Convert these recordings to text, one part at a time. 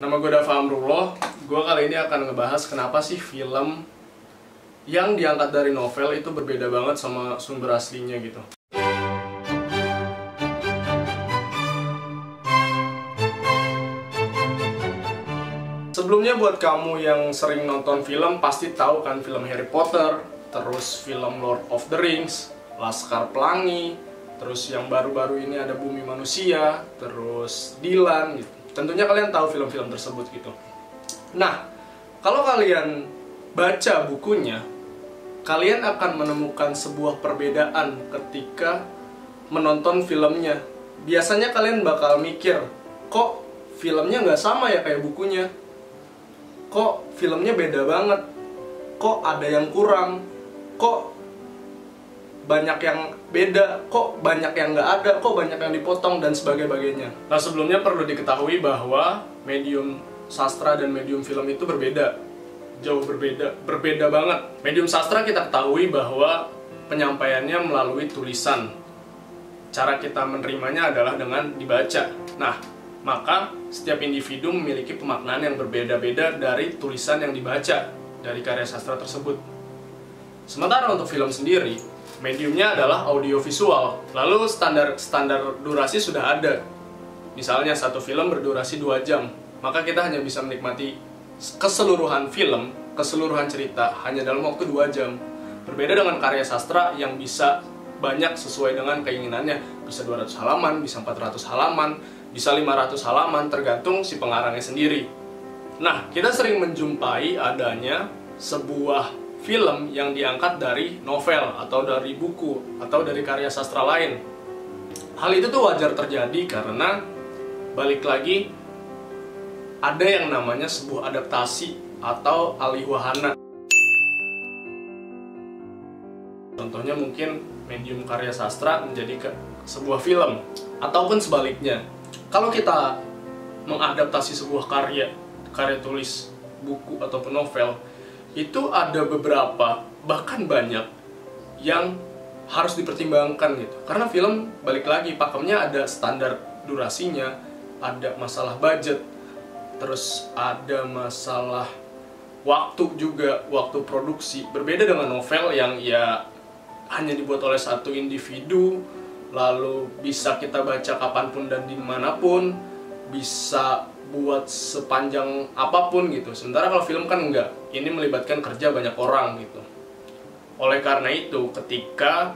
Nama gue Dava Amrullah. Gue kali ini akan ngebahas kenapa sih film yang diangkat dari novel itu berbeda banget sama sumber aslinya gitu. Sebelumnya buat kamu yang sering nonton film pasti tahu kan film Harry Potter, terus film Lord of the Rings, Laskar Pelangi, terus yang baru-baru ini ada Bumi Manusia, terus Dylan gitu. Tentunya kalian tahu film-film tersebut gitu. Nah, kalau kalian baca bukunya, kalian akan menemukan sebuah perbedaan ketika menonton filmnya. Biasanya kalian bakal mikir, kok filmnya nggak sama ya kayak bukunya? Kok filmnya beda banget? Kok ada yang kurang? Kok banyak yang beda? Kok banyak yang nggak ada? Kok banyak yang dipotong? Dan sebagainya. Nah, sebelumnya perlu diketahui bahwa medium sastra dan medium film itu berbeda. Jauh berbeda banget. Medium sastra kita ketahui bahwa penyampaiannya melalui tulisan. Cara kita menerimanya adalah dengan dibaca. Nah, maka setiap individu memiliki pemaknaan yang berbeda-beda dari tulisan yang dibaca dari karya sastra tersebut. Sementara untuk film sendiri, mediumnya adalah audiovisual. Lalu standar durasi sudah ada. Misalnya satu film berdurasi 2 jam, maka kita hanya bisa menikmati keseluruhan film, keseluruhan cerita hanya dalam waktu 2 jam. Berbeda dengan karya sastra yang bisa banyak sesuai dengan keinginannya. Bisa 200 halaman, bisa 400 halaman, bisa 500 halaman, tergantung si pengarangnya sendiri. Nah, kita sering menjumpai adanya sebuah film yang diangkat dari novel, atau dari buku, atau dari karya sastra lain. Hal itu tuh wajar terjadi karena, balik lagi, ada yang namanya sebuah adaptasi atau alih wahana. Contohnya mungkin medium karya sastra menjadi sebuah film, ataupun sebaliknya. Kalau kita mengadaptasi sebuah karya tulis, buku, ataupun novel, itu ada beberapa, bahkan banyak, yang harus dipertimbangkan gitu. Karena film, balik lagi, pakemnya ada standar durasinya, ada masalah budget, terus ada masalah waktu juga, waktu produksi. Berbeda dengan novel yang ya hanya dibuat oleh satu individu, lalu bisa kita baca kapanpun dan dimanapun, bisa buat sepanjang apapun gitu. Sementara kalau film kan enggak, ini melibatkan kerja banyak orang gitu. Oleh karena itu, ketika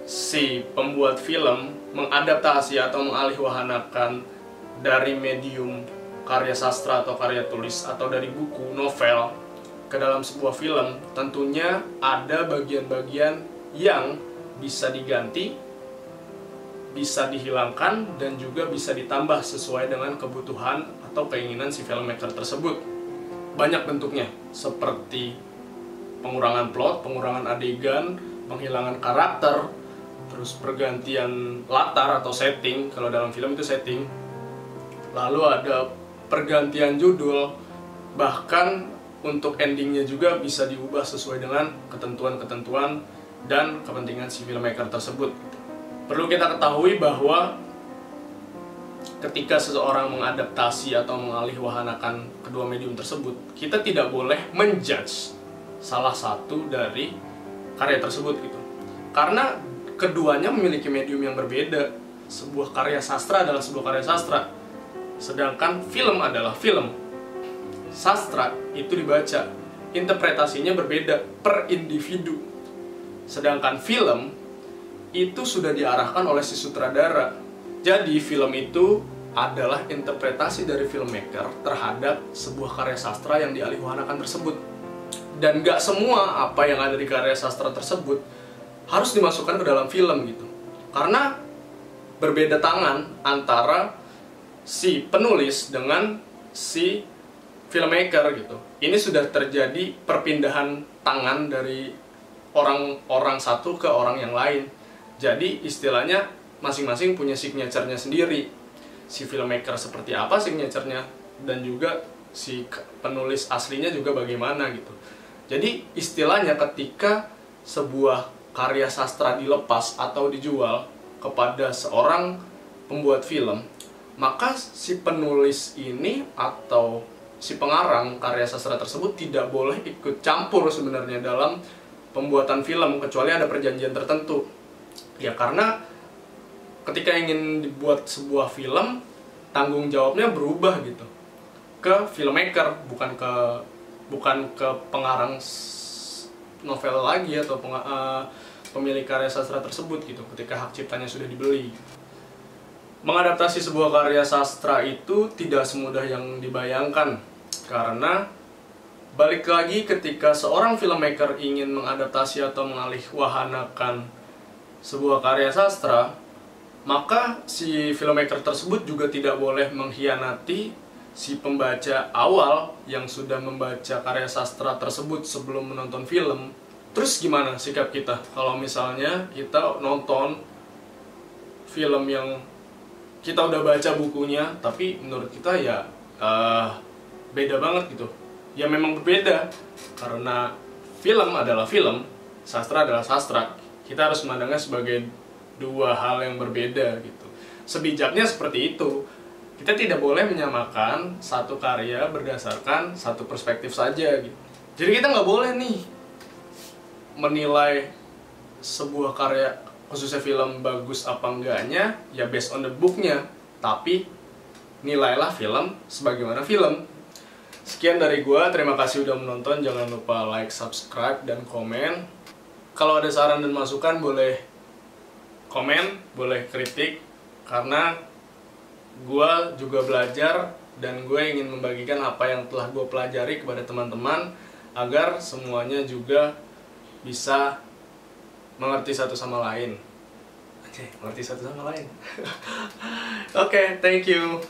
si pembuat film mengadaptasi atau mengalihwahanakan dari medium karya sastra atau karya tulis atau dari buku, novel ke dalam sebuah film, tentunya ada bagian-bagian yang bisa diganti, bisa dihilangkan, dan juga bisa ditambah sesuai dengan kebutuhan atau keinginan si filmmaker tersebut. Banyak bentuknya, seperti pengurangan plot, pengurangan adegan, penghilangan karakter, terus pergantian latar atau setting, kalau dalam film itu setting. Lalu ada pergantian judul, bahkan untuk endingnya juga bisa diubah sesuai dengan ketentuan-ketentuan dan kepentingan si filmmaker tersebut. Perlu kita ketahui bahwa ketika seseorang mengadaptasi atau mengalihwahanakan kedua medium tersebut, kita tidak boleh menjudge salah satu dari karya tersebut gitu. Karena keduanya memiliki medium yang berbeda. Sebuah karya sastra adalah sebuah karya sastra, sedangkan film adalah film. Sastra itu dibaca, interpretasinya berbeda per individu. Sedangkan film itu sudah diarahkan oleh si sutradara. Jadi film itu adalah interpretasi dari filmmaker terhadap sebuah karya sastra yang dialihwahanakan tersebut. Dan gak semua apa yang ada di karya sastra tersebut harus dimasukkan ke dalam film gitu. Karena berbeda tangan antara si penulis dengan si filmmaker gitu. Ini sudah terjadi perpindahan tangan dari orang satu ke orang yang lain. Jadi istilahnya masing-masing punya signature-nya sendiri. Si filmmaker seperti apa signature-nya, dan juga si penulis aslinya juga bagaimana gitu. Jadi istilahnya ketika sebuah karya sastra dilepas atau dijual kepada seorang pembuat film, maka si penulis ini atau si pengarang karya sastra tersebut tidak boleh ikut campur sebenarnya dalam pembuatan film, kecuali ada perjanjian tertentu. Ya karena ketika ingin dibuat sebuah film, tanggung jawabnya berubah gitu ke filmmaker, bukan ke pengarang novel lagi atau pemilik karya sastra tersebut gitu, ketika hak ciptanya sudah dibeli. Mengadaptasi sebuah karya sastra itu tidak semudah yang dibayangkan, karena balik lagi ketika seorang filmmaker ingin mengadaptasi atau mengalihwahanakan sebuah karya sastra, maka si filmmaker tersebut juga tidak boleh mengkhianati si pembaca awal yang sudah membaca karya sastra tersebut sebelum menonton film. Terus gimana sikap kita kalau misalnya kita nonton film yang kita udah baca bukunya, tapi menurut kita ya beda banget gitu. Ya memang berbeda, karena film adalah film, sastra adalah sastra. Kita harus memandangnya sebagai dua hal yang berbeda gitu. Sebijaknya seperti itu. Kita tidak boleh menyamakan satu karya berdasarkan satu perspektif saja gitu. Jadi kita nggak boleh nih menilai sebuah karya, khususnya film, bagus apa enggaknya ya based on the booknya, tapi nilailah film sebagaimana film. Sekian dari gua, terima kasih udah menonton. Jangan lupa like, subscribe, dan komen. Kalau ada saran dan masukan boleh komen, boleh kritik, karena gua juga belajar dan gue ingin membagikan apa yang telah gue pelajari kepada teman-teman agar semuanya juga bisa mengerti satu sama lain. Oke, mengerti satu sama lain. Oke, thank you.